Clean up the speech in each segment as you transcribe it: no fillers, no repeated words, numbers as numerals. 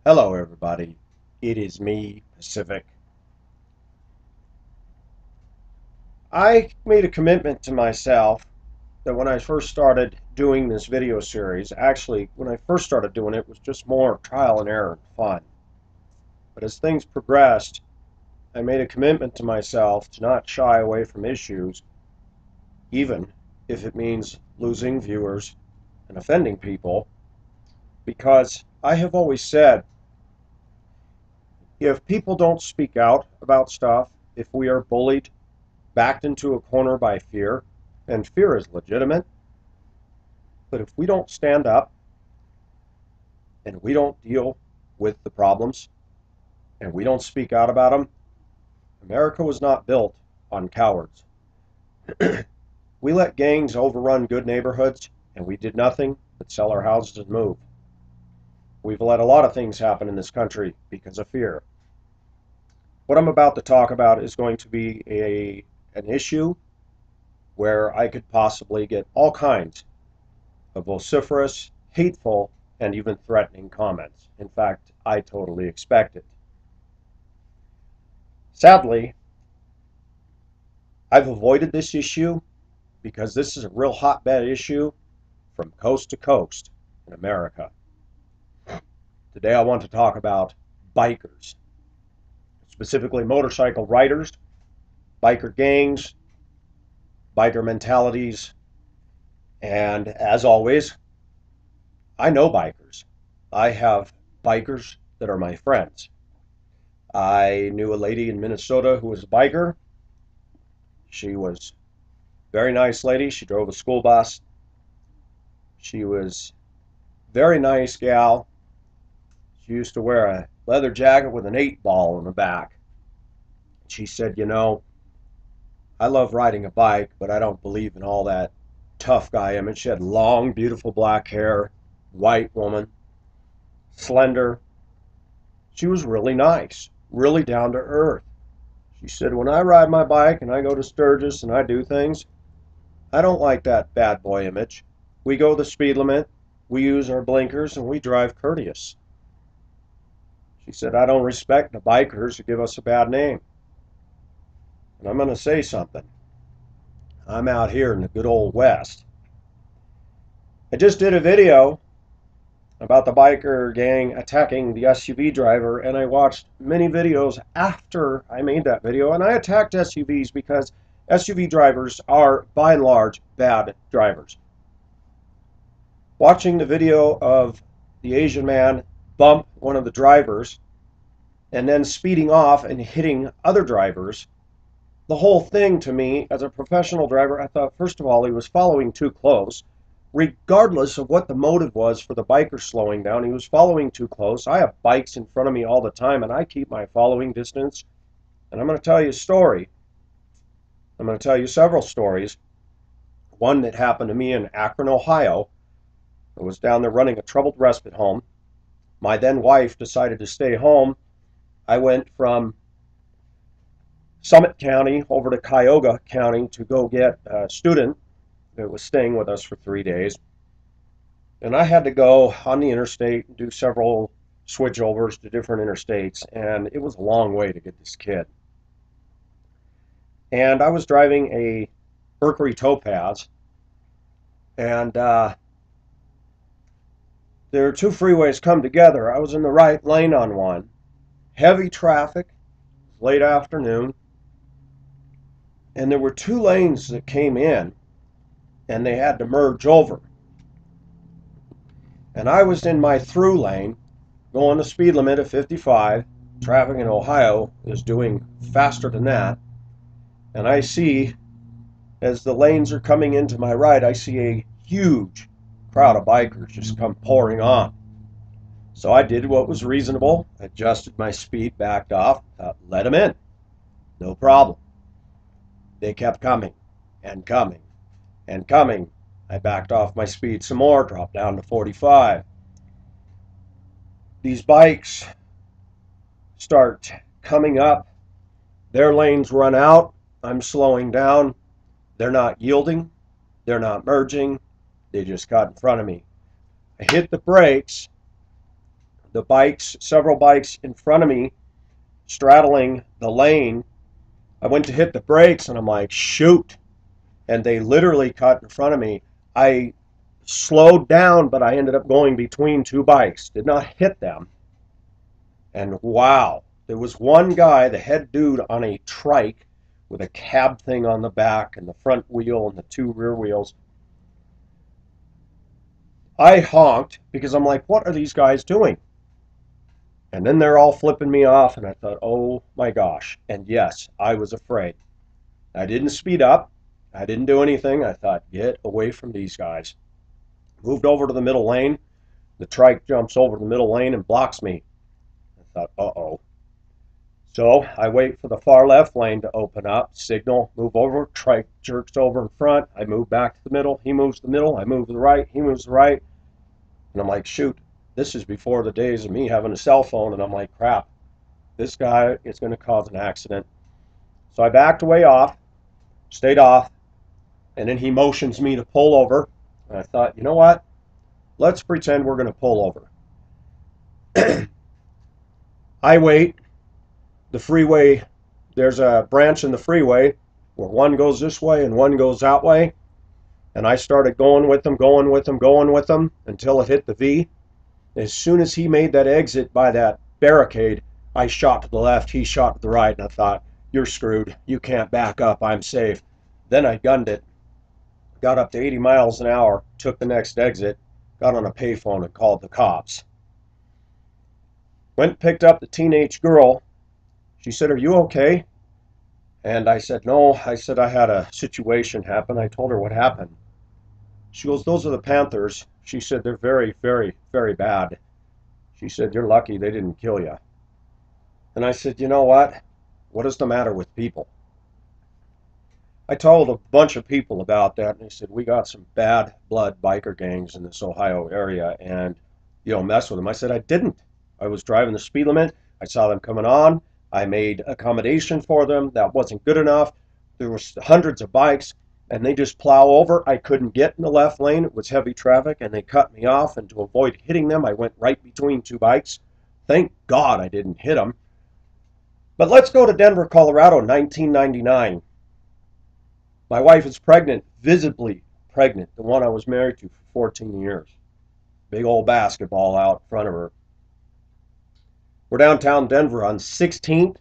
Hello, everybody. It is me, Pacific. I made a commitment to myself that when I first started doing this video series, actually, when I first started doing it, it was just more trial and error and fun. But as things progressed, I made a commitment to myself to not shy away from issues, even if it means losing viewers and offending people, because I have always said if people don't speak out about stuff, if we are bullied, backed into a corner by fear, and fear is legitimate. But if we don't stand up and we don't deal with the problems and we don't speak out about them, America was not built on cowards. We let gangs overrun good neighborhoods and we did nothing but sell our houses and move. We've let a lot of things happen in this country because of fear. What I'm about to talk about is going to be an issue where I could possibly get all kinds of vociferous, hateful, and even threatening comments. In fact, I totally expect it. Sadly, I've avoided this issue because this is a real hotbed issue from coast to coast in America. Today I want to talk about bikers, specifically motorcycle riders, biker gangs, biker mentalities, and as always, I know bikers. I have bikers that are my friends. I knew a lady in Minnesota who was a biker. She was a very nice lady. She drove a school bus. She was a very nice gal. She used to wear a leather jacket with an 8-ball in the back. She said, I love riding a bike, but I don't believe in all that tough guy image. She had long, beautiful black hair, white woman, slender. She was really nice, really down to earth. She said, when I ride my bike and I go to Sturgis and I do things, I don't like that bad boy image. We go the speed limit, we use our blinkers, and we drive courteous. She said, I don't respect the bikers who give us a bad name. And I'm going to say something. I'm out here in the good old West. I just did a video about the biker gang attacking the SUV driver, and I watched many videos after I made that video, and I attacked SUVs because SUV drivers are, by and large, bad drivers. Watching the video of the Asian man bump one of the drivers and then speeding off and hitting other drivers, the whole thing to me, as a professional driver, I thought, first of all, he was following too close. Regardless of what the motive was for the biker slowing down, he was following too close. I have bikes in front of me all the time, and I keep my following distance. And I'm going to tell you a story. I'm going to tell you several stories. One that happened to me in Akron, Ohio. I was down there running a troubled respite home. My then wife decided to stay home. I went from Summit County over to Cuyahoga County to go get a student that was staying with us for 3 days. And I had to go on the interstate and do several switchovers to different interstates, and it was a long way to get this kid. And I was driving a Mercury Topaz, and there are two freeways come together. I was in the right lane on one. Heavy traffic, late afternoon, and there were two lanes that came in, and they had to merge over. And I was in my through lane, going the speed limit of 55. Traffic in Ohio is doing faster than that. And I see, as the lanes are coming into my right, I see a huge crowd of bikers just come pouring on. So I did what was reasonable, adjusted my speed, backed off, let them in. No problem. They kept coming and coming and coming. I backed off my speed some more, dropped down to 45. These bikes start coming up. Their lanes run out. I'm slowing down. They're not yielding. They're not merging. They just got in front of me. I hit the brakes. the bikes, several bikes in front of me, straddling the lane. I went to hit the brakes and I'm like, shoot. And they literally cut in front of me. I slowed down, but I ended up going between two bikes. Did not hit them. And wow, there was one guy, the head dude, on a trike with a cab thing on the back and the front wheel and the two rear wheels. I honked because I'm like, what are these guys doing? And then they're all flipping me off, and I thought, oh my gosh. And yes, I was afraid. I didn't speed up. I didn't do anything. I thought, get away from these guys. Moved over to the middle lane. The trike jumps over the middle lane and blocks me. I thought, uh-oh. So I wait for the far left lane to open up, signal, move over, trike jerks over in front. I move back to the middle. He moves to the middle. I move to the right. He moves to the right. And I'm like, shoot, this is before the days of me having a cell phone. And I'm like, crap, this guy is going to cause an accident. So I backed way off, stayed off, and then he motions me to pull over. And I thought, you know what? Let's pretend we're going to pull over. I wait. The freeway, there's a branch in the freeway where one goes this way and one goes that way. And I started going with them, going with them, going with them until it hit the V. As soon as he made that exit by that barricade, I shot to the left, he shot to the right, and I thought, you're screwed. You can't back up. I'm safe. Then I gunned it, got up to 80 miles an hour, took the next exit, got on a payphone and called the cops. Went and picked up the teenage girl. She said, are you okay? And I said, no. I said, I had a situation happen. I told her what happened. She goes, those are the Panthers. She said, they're very, very, very bad. She said, you're lucky they didn't kill you. And I said, you know what? What is the matter with people? I told a bunch of people about that, and they said, we got some bad blood biker gangs in this Ohio area, and you don't mess with them. I said, I didn't. I was driving the speed limit. I saw them coming on. I made accommodation for them. That wasn't good enough. There was hundreds of bikes, and they just plow over. I couldn't get in the left lane. It was heavy traffic, and they cut me off, and to avoid hitting them, I went right between two bikes. Thank God I didn't hit them. But let's go to Denver, Colorado, 1999. My wife is pregnant, visibly pregnant, the one I was married to for 14 years. Big old basketball out in front of her. We're downtown Denver on 16th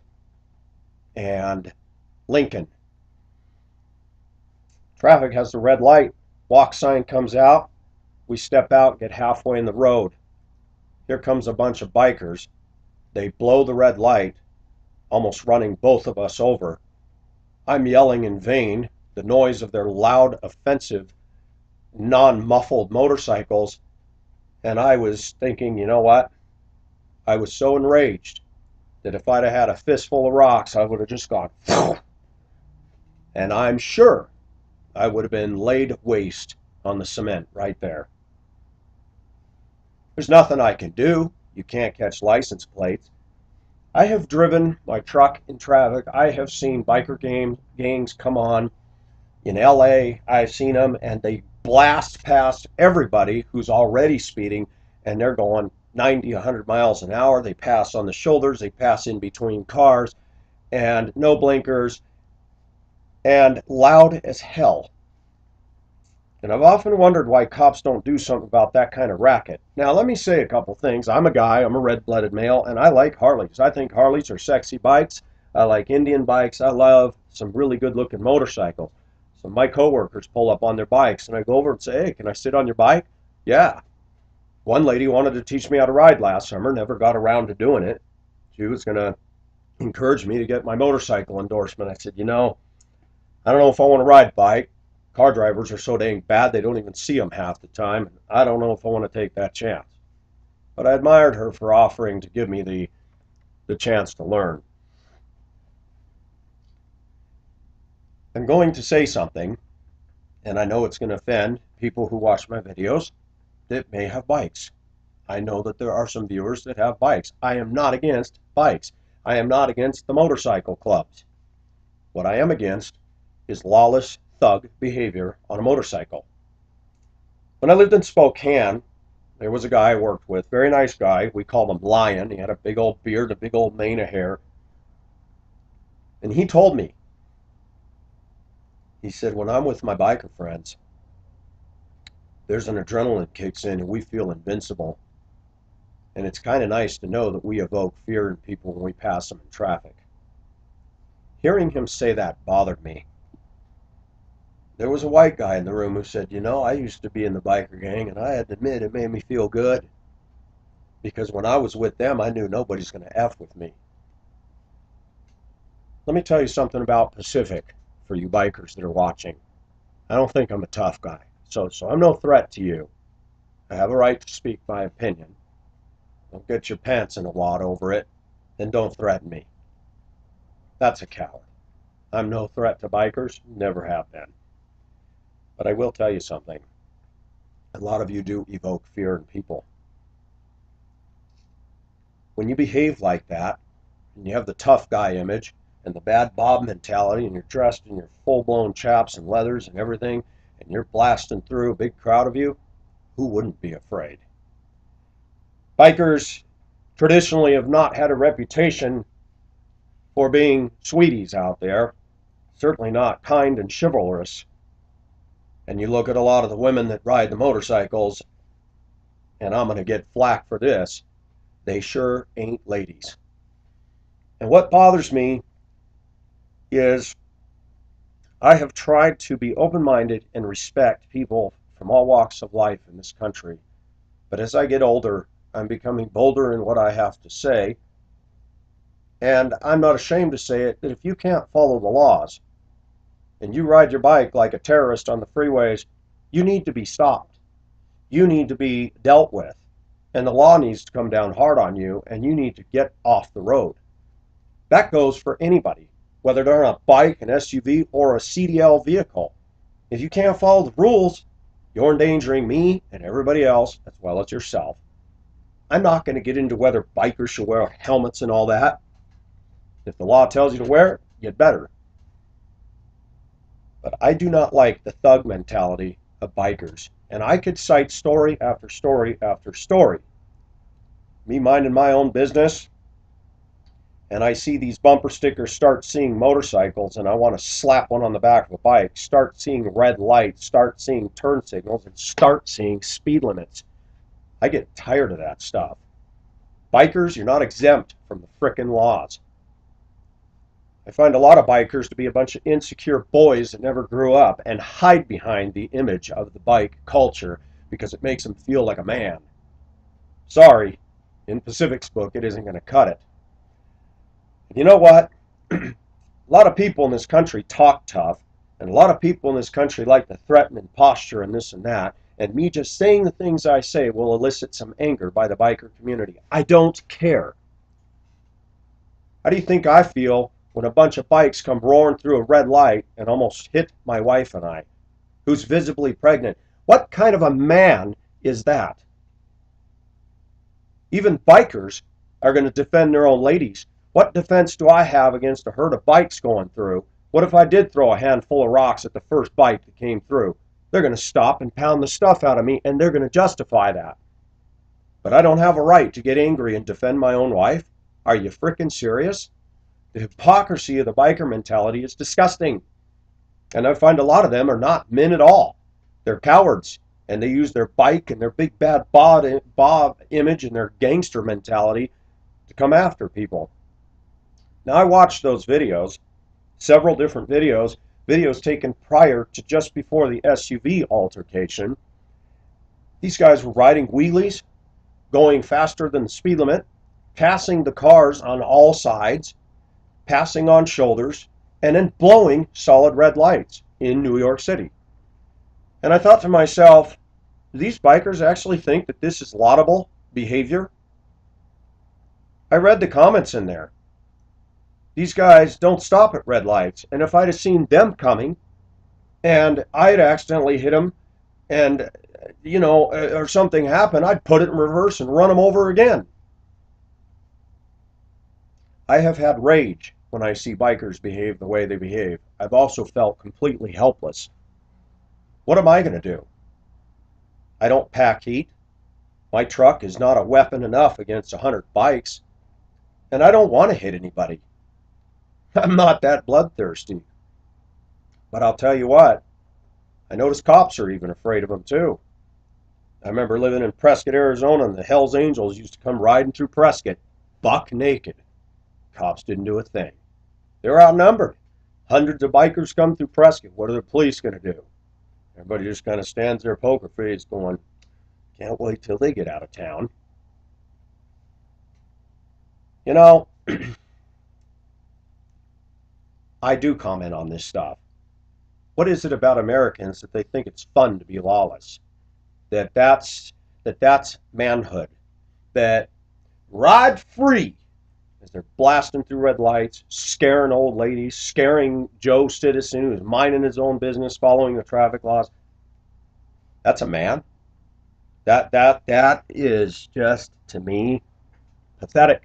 and Lincoln. Traffic has the red light. Walk sign comes out. We step out, get halfway in the road. Here comes a bunch of bikers. They blow the red light, almost running both of us over. I'm yelling in vain. The noise of their loud, offensive, non-muffled motorcycles. And I was thinking, you know what? I was so enraged that if I'd have had a fistful of rocks, I would have just gone, and I'm sure I would have been laid waste on the cement right there. There's nothing I can do. You can't catch license plates. I have driven my truck in traffic. I have seen biker gangs come on. In LA, I've seen them, and they blast past everybody who's already speeding, and they're going 90, 100 miles an hour. They pass on the shoulders, they pass in between cars, and no blinkers, and loud as hell. And I've often wondered why cops don't do something about that kind of racket. Now, let me say a couple things. I'm a guy, I'm a red-blooded male, and I like Harleys. I think Harleys are sexy bikes. I like Indian bikes. I love some really good-looking motorcycles. So my coworkers pull up on their bikes, and I go over and say, hey, can I sit on your bike? Yeah. One lady wanted to teach me how to ride last summer, never got around to doing it. She was going to encourage me to get my motorcycle endorsement. I said, you know, I don't know if I want to ride a bike. Car drivers are so dang bad, they don't even see them half the time. I don't know if I want to take that chance. But I admired her for offering to give me the chance to learn. I'm going to say something, and I know it's going to offend people who watch my videos that may have bikes. I know that there are some viewers that have bikes. I am not against bikes. I am not against the motorcycle clubs. What I am against is lawless thug behavior on a motorcycle. When I lived in Spokane, There was a guy I worked with, very nice guy. We called him Lion. He had a big old beard, a big old mane of hair. And he told me, he said, when I'm with my biker friends, there's an adrenaline kicks in and we feel invincible. And it's kind of nice to know that we evoke fear in people when we pass them in traffic. Hearing him say that bothered me. There was a white guy in the room who said, you know, I used to be in the biker gang, and I had to admit it made me feel good. Because when I was with them, I knew nobody's going to F with me. Let me tell you something about Pacific for you bikers that are watching. I don't think I'm a tough guy, so I'm no threat to you. I have a right to speak my opinion. Don't get your pants in a wad over it, then don't threaten me. That's a coward. I'm no threat to bikers, never have been. But I will tell you something. A lot of you do evoke fear in people. When you behave like that, and you have the tough guy image, and the bad Bob mentality, and you're dressed in your full-blown chaps and leathers and everything, and you're blasting through a big crowd of you, who wouldn't be afraid? Bikers traditionally have not had a reputation for being sweeties out there, certainly not kind and chivalrous. And you look at a lot of the women that ride the motorcycles, and I'm going to get flack for this, they sure ain't ladies. And what bothers me is I have tried to be open-minded and respect people from all walks of life in this country. But as I get older, I'm becoming bolder in what I have to say. And I'm not ashamed to say it, that if you can't follow the laws and you ride your bike like a terrorist on the freeways, you need to be stopped. You need to be dealt with. And the law needs to come down hard on you, and you need to get off the road. That goes for anybody, whether they're on a bike, an SUV, or a CDL vehicle. If you can't follow the rules, you're endangering me and everybody else, as well as yourself. I'm not going to get into whether bikers should wear helmets and all that. If the law tells you to wear it, you'd better. But I do not like the thug mentality of bikers. And I could cite story after story after story. Me minding my own business, and I see these bumper stickers, start seeing motorcycles, and I want to slap one on the back of a bike, start seeing red lights, start seeing turn signals, and start seeing speed limits. I get tired of that stuff. Bikers, you're not exempt from the frickin' laws. I find a lot of bikers to be a bunch of insecure boys that never grew up and hide behind the image of the bike culture because it makes them feel like a man. Sorry, in Pacific's book, it isn't going to cut it. And you know what? A lot of people in this country talk tough, and a lot of people in this country like to threaten and posture and this and that, and me just saying the things I say will elicit some anger by the biker community. I don't care. How do you think I feel when a bunch of bikes come roaring through a red light and almost hit my wife and I, who's visibly pregnant? What kind of a man is that? Even bikers are going to defend their own ladies. What defense do I have against a herd of bikes going through? What if I did throw a handful of rocks at the first bike that came through? They're going to stop and pound the stuff out of me, and they're going to justify that. But I don't have a right to get angry and defend my own wife? Are you frickin' serious? The hypocrisy of the biker mentality is disgusting. And I find a lot of them are not men at all. They're cowards. And they use their bike and their big bad Bob image and their gangster mentality to come after people. Now, I watched those videos, several different videos taken prior to just before the SUV altercation. These guys were riding wheelies, going faster than the speed limit, passing the cars on all sides, passing on shoulders, and then blowing solid red lights in New York City. And I thought to myself, do these bikers actually think that this is laudable behavior? I read the comments in there. These guys don't stop at red lights, and if I'd have seen them coming and I'd accidentally hit them and, or something happened, I'd put it in reverse and run them over again. I have had rage when I see bikers behave the way they behave. I've also felt completely helpless. What am I going to do? I don't pack heat. My truck is not a weapon enough against 100 bikes, and I don't want to hit anybody. I'm not that bloodthirsty. But I'll tell you what, I notice cops are even afraid of them too. I remember living in Prescott, Arizona, and the Hells Angels used to come riding through Prescott, buck naked. Cops didn't do a thing. They were outnumbered. Hundreds of bikers come through Prescott. What are the police going to do? Everybody just kind of stands there poker face going, can't wait till they get out of town. You know, I do comment on this stuff. What is it about Americans that they think it's fun to be lawless? That's manhood. That ride free as they're blasting through red lights, scaring old ladies, scaring Joe citizen who's minding his own business, following the traffic laws. That's a man. That is just, to me, pathetic.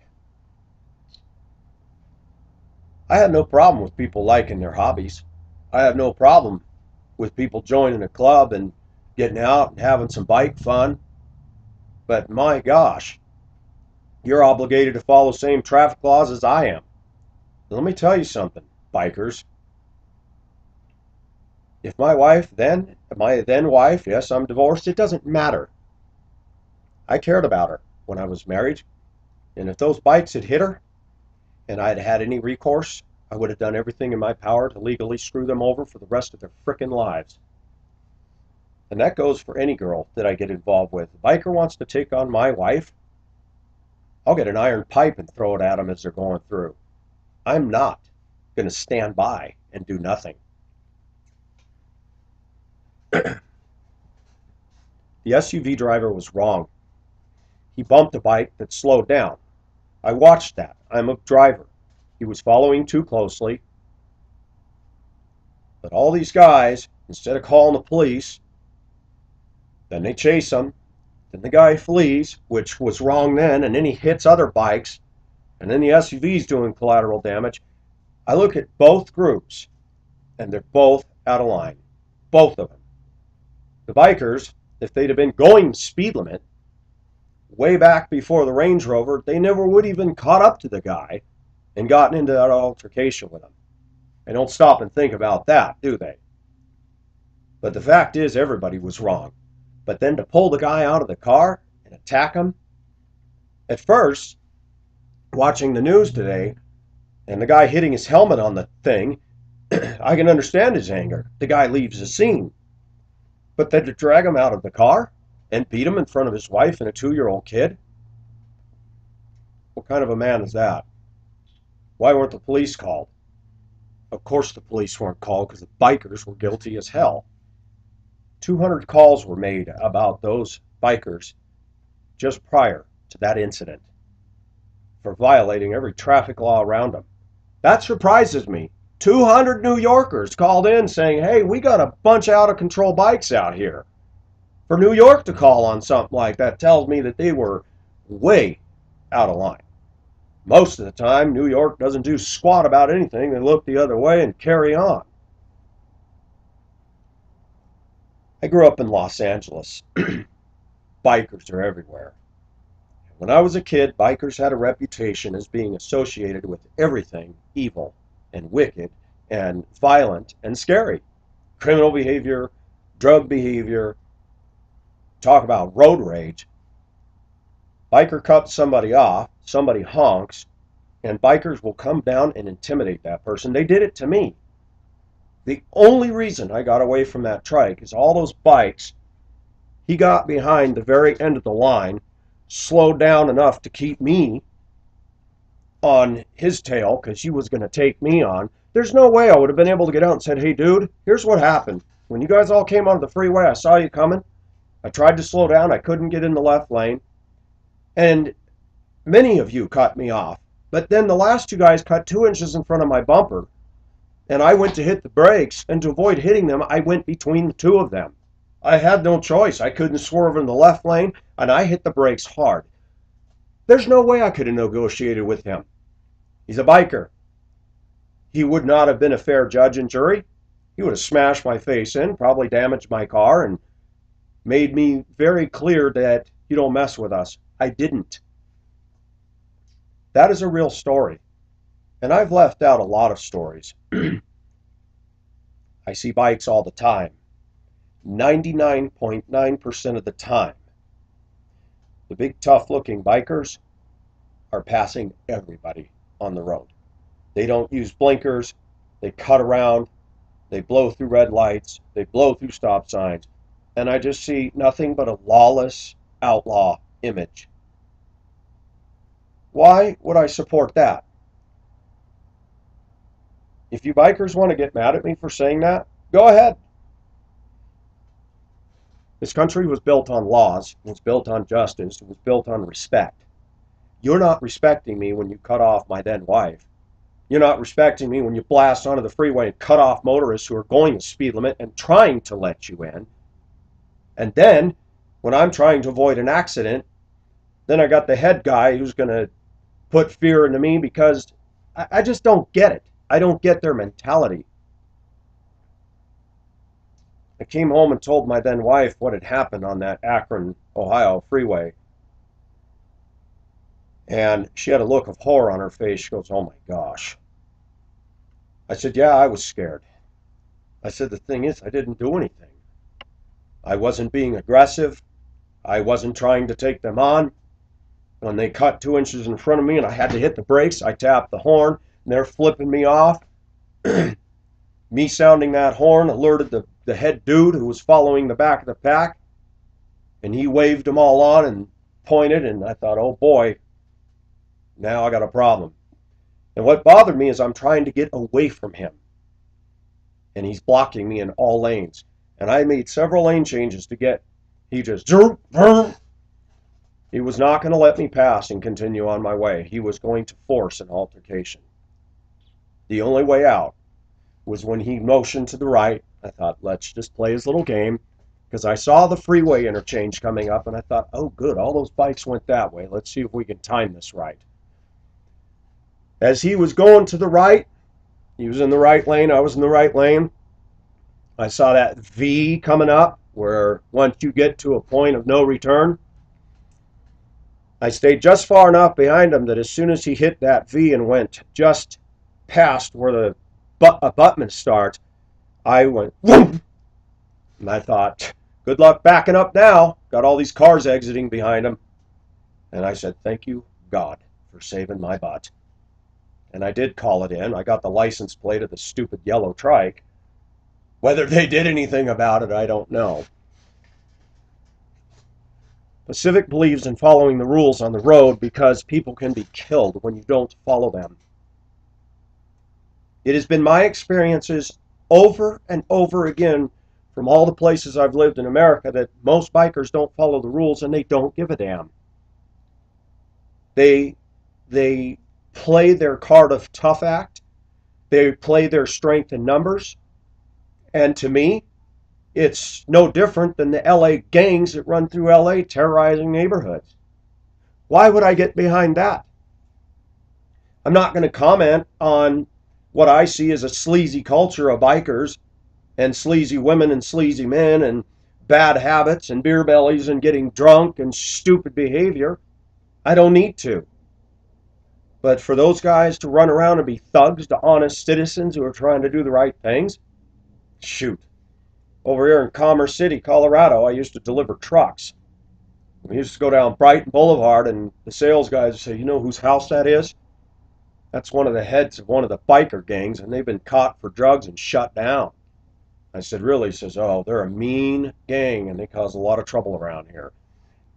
I have no problem with people liking their hobbies. I have no problem with people joining a club and getting out and having some bike fun. But my gosh, you're obligated to follow the same traffic laws as I am. Let me tell you something, bikers. If my then wife, yes, I'm divorced, it doesn't matter. I cared about her when I was married. And if those bikes had hit her and I had had any recourse, I would have done everything in my power to legally screw them over for the rest of their frickin' lives. And that goes for any girl that I get involved with. If a biker wants to take on my wife, I'll get an iron pipe and throw it at them as they're going through. I'm not going to stand by and do nothing. The SUV driver was wrong. He bumped a bike that slowed down. I watched that. I'm a driver. He was following too closely. But all these guys, instead of calling the police, then they chase him. Then the guy flees, which was wrong then, and then he hits other bikes, and then the SUV's doing collateral damage. I look at both groups, and they're both out of line. Both of them. The bikers, if they'd have been going speed limit, way back before the Range Rover, they never would even caught up to the guy and gotten into that altercation with him. They don't stop and think about that, do they? But the fact is, everybody was wrong. But then to pull the guy out of the car and attack him, at first, watching the news today, and the guy hitting his helmet on the thing, I can understand his anger. The guy leaves the scene. But then to drag him out of the car and beat him in front of his wife and a 2-year-old kid? What kind of a man is that? Why weren't the police called? Of course the police weren't called because the bikers were guilty as hell. 200 calls were made about those bikers just prior to that incident for violating every traffic law around them. That surprises me. 200 New Yorkers called in saying, hey, we got a bunch of out-of-control bikes out here. For New York to call on something like that tells me that they were way out of line. Most of the time, New York doesn't do squat about anything. They look the other way and carry on. I grew up in Los Angeles. Bikers are everywhere. When I was a kid, bikers had a reputation as being associated with everything evil and wicked and violent and scary. Criminal behavior, drug behavior, talk about road rage. Biker cuts somebody off, somebody honks, and bikers will come down and intimidate that person. They did it to me. The only reason I got away from that trike is all those bikes, he got behind the very end of the line, slowed down enough to keep me on his tail because he was going to take me on. There's no way I would have been able to get out and said, hey dude, here's what happened. When you guys all came onto the freeway, I saw you coming. I tried to slow down. I couldn't get in the left lane. And many of you cut me off. But then the last two guys cut 2 inches in front of my bumper. And I went to hit the brakes. And to avoid hitting them, I went between the two of them. I had no choice. I couldn't swerve in the left lane. And I hit the brakes hard. There's no way I could have negotiated with him. He's a biker. He would not have been a fair judge and jury. He would have smashed my face in, probably damaged my car, and made me very clear that You don't mess with us. I didn't. That is a real story. And I've left out a lot of stories. I see bikes all the time. 99.9% of the time, the big tough looking bikers are passing everybody on the road. They don't use blinkers. They cut around. They blow through red lights. They blow through stop signs. And I just see nothing but a lawless outlaw image. Why would I support that? If you bikers want to get mad at me for saying that, go ahead. This country was built on laws. It was built on justice. It was built on respect. You're not respecting me when you cut off my then wife. You're not respecting me when you blast onto the freeway and cut off motorists who are going the speed limit and trying to let you in. And then, when I'm trying to avoid an accident, then I got the head guy who's going to put fear into me because I just don't get it. I don't get their mentality. I came home and told my then wife what had happened on that Akron, Ohio freeway. And she had a look of horror on her face. She goes, "Oh my gosh." I said, "Yeah, I was scared." I said, "The thing is, I didn't do anything. I wasn't being aggressive. I wasn't trying to take them on. When they cut 2 inches in front of me and I had to hit the brakes, I tapped the horn and they're flipping me off." Me sounding that horn alerted the head dude who was following the back of the pack, and he waved them all on and pointed, and I thought, oh boy, now I got a problem. And what bothered me is I'm trying to get away from him, and he's blocking me in all lanes. And I made several lane changes to get, he just, he was not going to let me pass and continue on my way. He was going to force an altercation. The only way out was when he motioned to the right. I thought, let's just play his little game, because I saw the freeway interchange coming up, and I thought, oh good, all those bikes went that way. Let's see if we can time this right. As he was going to the right, he was in the right lane, I was in the right lane. I saw that V coming up, where once you get to a point of no return, I stayed just far enough behind him that as soon as he hit that V and went just past where the abutment starts, I went whoop, and I thought, good luck backing up now. Got all these cars exiting behind him. And I said, thank you, God, for saving my butt. And I did call it in. I got the license plate of the stupid yellow trike. Whether they did anything about it, I don't know. Pacific believes in following the rules on the road because people can be killed when you don't follow them. It has been my experiences over and over again from all the places I've lived in America that most bikers don't follow the rules, and they don't give a damn. They play their card of tough act. They play their strength in numbers. And to me, it's no different than the LA gangs that run through LA terrorizing neighborhoods. Why would I get behind that? I'm not going to comment on what I see as a sleazy culture of bikers and sleazy women and sleazy men and bad habits and beer bellies and getting drunk and stupid behavior. I don't need to. But for those guys to run around and be thugs to honest citizens who are trying to do the right things, shoot. Over here in Commerce City, Colorado, I used to deliver trucks. We used to go down Brighton Boulevard, and the sales guys would say, you know whose house that is? That's one of the heads of one of the biker gangs, and they've been caught for drugs and shut down. I said, really? He says, oh, they're a mean gang, and they cause a lot of trouble around here.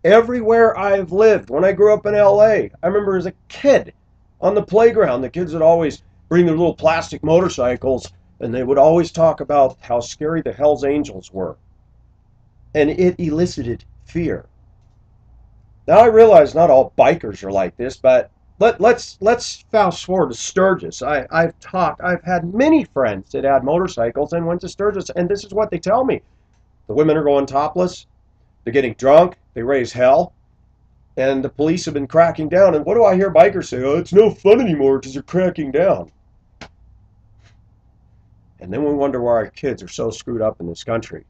Everywhere I've lived, when I grew up in LA, I remember as a kid on the playground, the kids would always bring their little plastic motorcycles, and they would always talk about how scary the Hells Angels were. And it elicited fear. Now I realize not all bikers are like this, but let's fast forward to Sturgis. I've had many friends that had motorcycles and went to Sturgis, and this is what they tell me. The women are going topless, they're getting drunk, they raise hell, and the police have been cracking down. And what do I hear bikers say? Oh, it's no fun anymore because they're cracking down. And then we wonder why our kids are so screwed up in this country.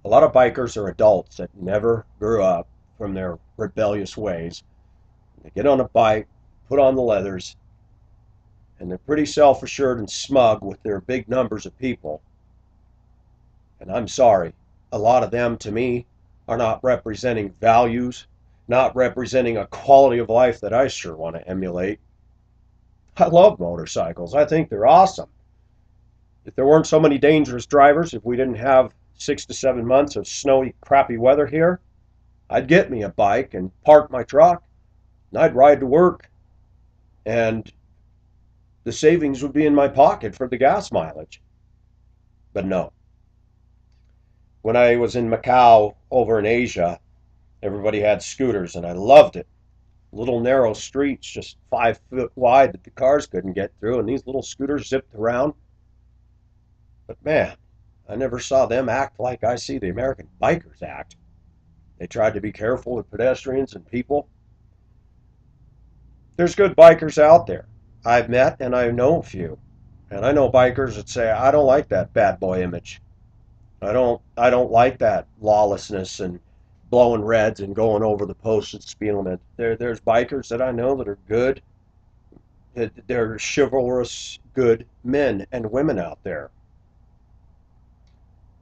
A lot of bikers are adults that never grew up from their rebellious ways. They get on a bike, put on the leathers, and they're pretty self-assured and smug with their big numbers of people. And I'm sorry, a lot of them, to me, are not representing values, not representing a quality of life that I sure want to emulate. I love motorcycles. I think they're awesome. If there weren't so many dangerous drivers, if we didn't have 6 to 7 months of snowy, crappy weather here, I'd get me a bike and park my truck, and I'd ride to work, and the savings would be in my pocket for the gas mileage. But no. When I was in Macau over in Asia, everybody had scooters, and I loved it. Little narrow streets, just 5 foot wide that the cars couldn't get through, and these little scooters zipped around. But man, I never saw them act like I see the American bikers act. They tried to be careful with pedestrians and people. There's good bikers out there. I've met and I know a few. And I know bikers that say, I don't like that bad boy image. I don't like that lawlessness and blowing reds and going over the posted speed limit. There's bikers that I know that are good. They're chivalrous, good men and women out there.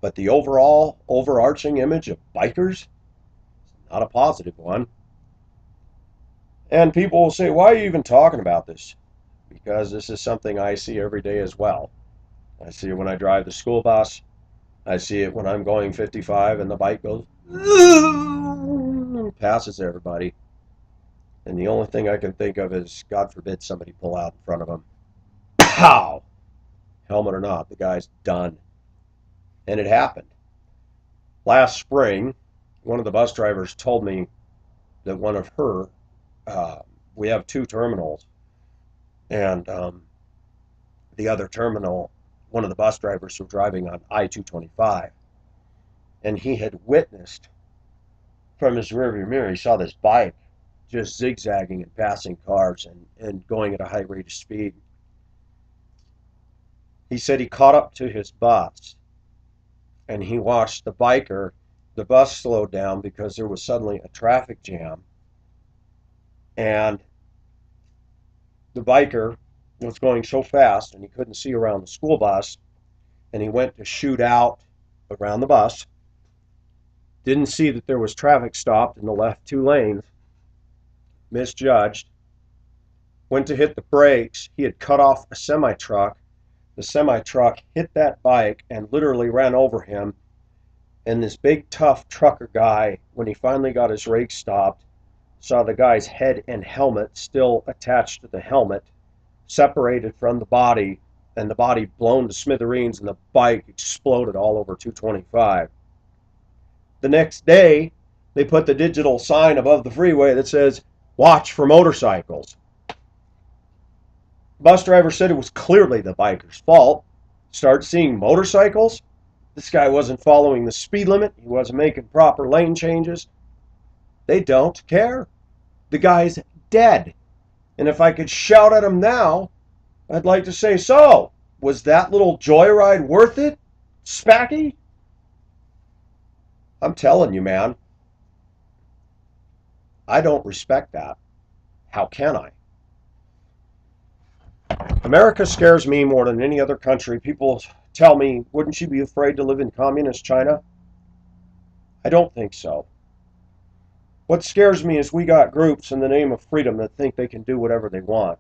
But the overall overarching image of bikers is not a positive one. And people will say, why are you even talking about this? Because this is something I see every day as well. I see it when I drive the school bus. I see it when I'm going 55 and the bike goes and passes everybody. And the only thing I can think of is, God forbid somebody pull out in front of them. Pow! Helmet or not, the guy's done. And it happened. Last spring, one of the bus drivers told me that one of her, we have 2 terminals, and the other terminal, one of the bus drivers was driving on I-225, and he had witnessed from his rearview mirror, he saw this bike just zigzagging and passing cars and going at a high rate of speed. He said he caught up to his bus, and he watched the bus slowed down because there was suddenly a traffic jam, and the biker was going so fast and he couldn't see around the school bus, and he went to shoot out around the bus, didn't see that there was traffic stopped in the left 2 lanes, misjudged, went to hit the brakes. He had cut off a semi-truck. The semi-truck hit that bike and literally ran over him, and this big tough trucker guy, when he finally got his rake stopped, saw the guy's head and helmet still attached to the helmet, separated from the body, and the body blown to smithereens, and the bike exploded all over 225. The next day, they put the digital sign above the freeway that says, "Watch for motorcycles." The bus driver said it was clearly the biker's fault. Start seeing motorcycles? This guy wasn't following the speed limit. He wasn't making proper lane changes. They don't care. The guy's dead. And if I could shout at him now, I'd like to say, so, was that little joyride worth it, Spacky? I'm telling you, man, I don't respect that. How can I? America scares me more than any other country. People tell me, wouldn't you be afraid to live in communist China? I don't think so. What scares me is we got groups in the name of freedom that think they can do whatever they want.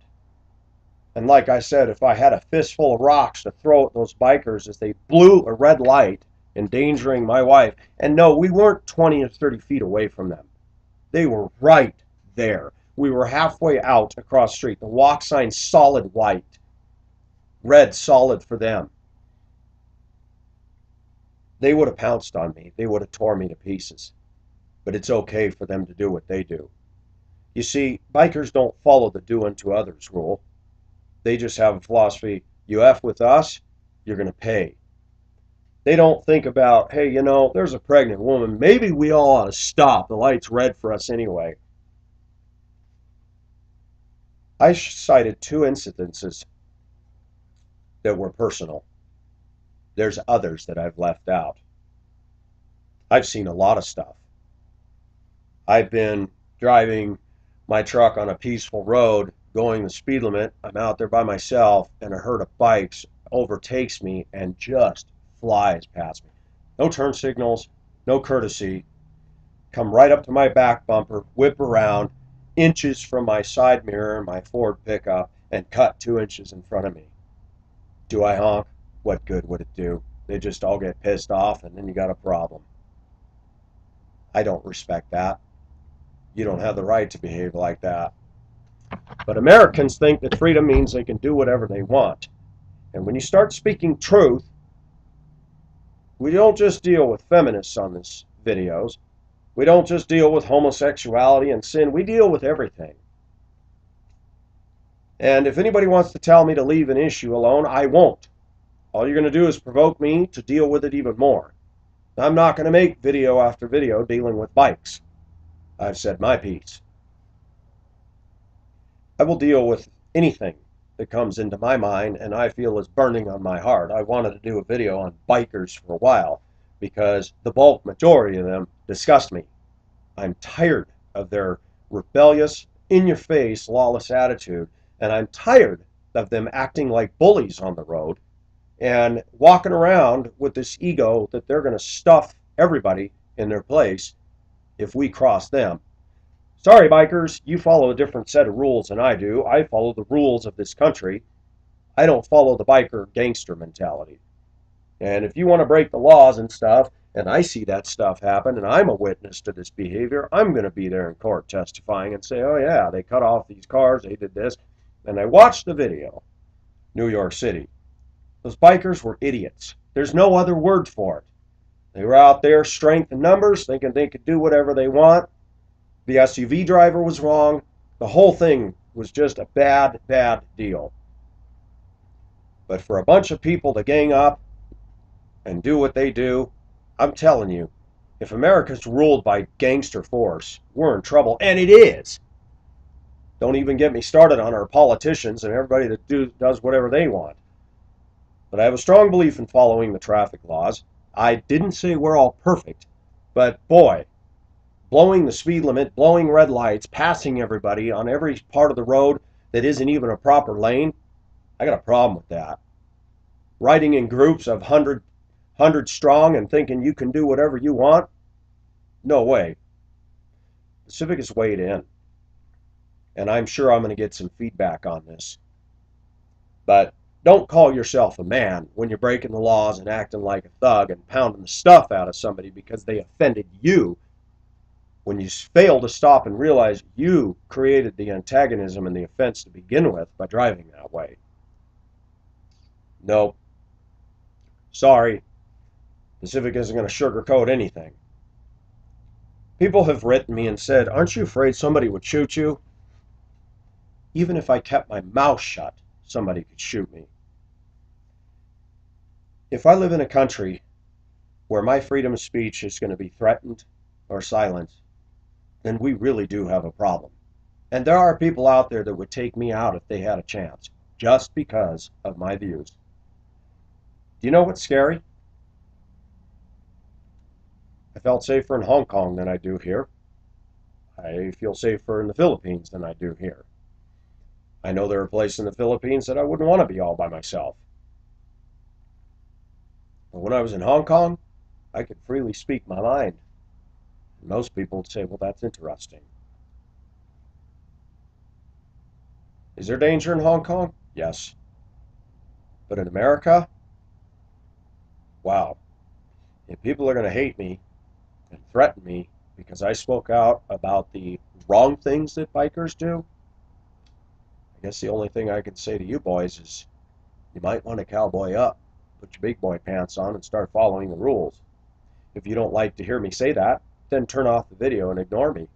And like I said, if I had a fistful of rocks to throw at those bikers as they blew a red light, endangering my wife, and no, we weren't 20 or 30 feet away from them. They were right there. We were halfway out across the street. The walk sign solid white. Red solid for them. They would have pounced on me. They would have tore me to pieces. But it's okay for them to do what they do. You see, bikers don't follow the do unto others rule. They just have a philosophy, you F with us, you're going to pay. They don't think about, hey, you know, there's a pregnant woman. Maybe we all ought to stop. The light's red for us anyway. I cited 2 incidences that were personal. There's others that I've left out. I've seen a lot of stuff. I've been driving my truck on a peaceful road, going the speed limit. I'm out there by myself, and a herd of bikes overtakes me and just flies past me. No turn signals, no courtesy. Come right up to my back bumper, whip around, inches from my side mirror, my Ford pickup, and cut 2 inches in front of me. Do I honk? What good would it do? They just all get pissed off, and then you got a problem. I don't respect that. You don't have the right to behave like that. But Americans think that freedom means they can do whatever they want. And when you start speaking truth, we don't just deal with feminists on these videos. We don't just deal with homosexuality and sin. We deal with everything. And if anybody wants to tell me to leave an issue alone, I won't. All you're going to do is provoke me to deal with it even more. I'm not going to make video after video dealing with bikes. I've said my piece. I will deal with anything that comes into my mind and I feel is burning on my heart. I wanted to do a video on bikers for a while because the bulk majority of them disgust me. I'm tired of their rebellious, in-your-face, lawless attitude, and I'm tired of them acting like bullies on the road and walking around with this ego that they're going to stuff everybody in their place if we cross them. Sorry, bikers, you follow a different set of rules than I do. I follow the rules of this country. I don't follow the biker gangster mentality. And if you want to break the laws and stuff, and I see that stuff happen, and I'm a witness to this behavior, I'm going to be there in court testifying and say, oh yeah, they cut off these cars, they did this. And I watched the video, New York City. Those bikers were idiots. There's no other word for it. They were out there, strength in numbers, thinking they could do whatever they want. The SUV driver was wrong. The whole thing was just a bad, bad deal. But for a bunch of people to gang up and do what they do, I'm telling you, if America's ruled by gangster force, we're in trouble, and it is. Don't even get me started on our politicians and everybody that does whatever they want. But I have a strong belief in following the traffic laws. I didn't say we're all perfect, but boy, blowing the speed limit, blowing red lights, passing everybody on every part of the road that isn't even a proper lane, I got a problem with that. Riding in groups of 100 strong and thinking you can do whatever you want, no way. The Civic is weighed in, and I'm sure I'm going to get some feedback on this. But don't call yourself a man when you're breaking the laws and acting like a thug and pounding the stuff out of somebody because they offended you, when you fail to stop and realize you created the antagonism and the offense to begin with by driving that way. Nope. Sorry. The Civic isn't going to sugarcoat anything. People have written me and said, aren't you afraid somebody would shoot you? Even if I kept my mouth shut, somebody could shoot me. If I live in a country where my freedom of speech is going to be threatened or silenced, then we really do have a problem. And there are people out there that would take me out if they had a chance, just because of my views. Do you know what's scary? I felt safer in Hong Kong than I do here. I feel safer in the Philippines than I do here. I know there are places in the Philippines that I wouldn't want to be all by myself. But when I was in Hong Kong, I could freely speak my mind. Most people would say, well, that's interesting. Is there danger in Hong Kong? Yes. But in America? Wow. If people are going to hate me and threaten me because I spoke out about the wrong things that bikers do, I guess the only thing I can say to you boys is you might want to cowboy up, put your big boy pants on, and start following the rules. If you don't like to hear me say that, then turn off the video and ignore me.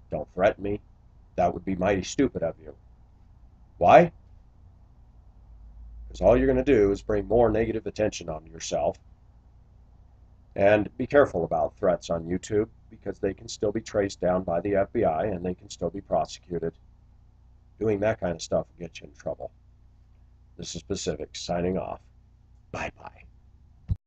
Don't threaten me. That would be mighty stupid of you. Why? Because all you're going to do is bring more negative attention on yourself. And be careful about threats on YouTube, because they can still be traced down by the FBI and they can still be prosecuted. Doing that kind of stuff will get you in trouble. This is Pacific signing off. Bye-bye.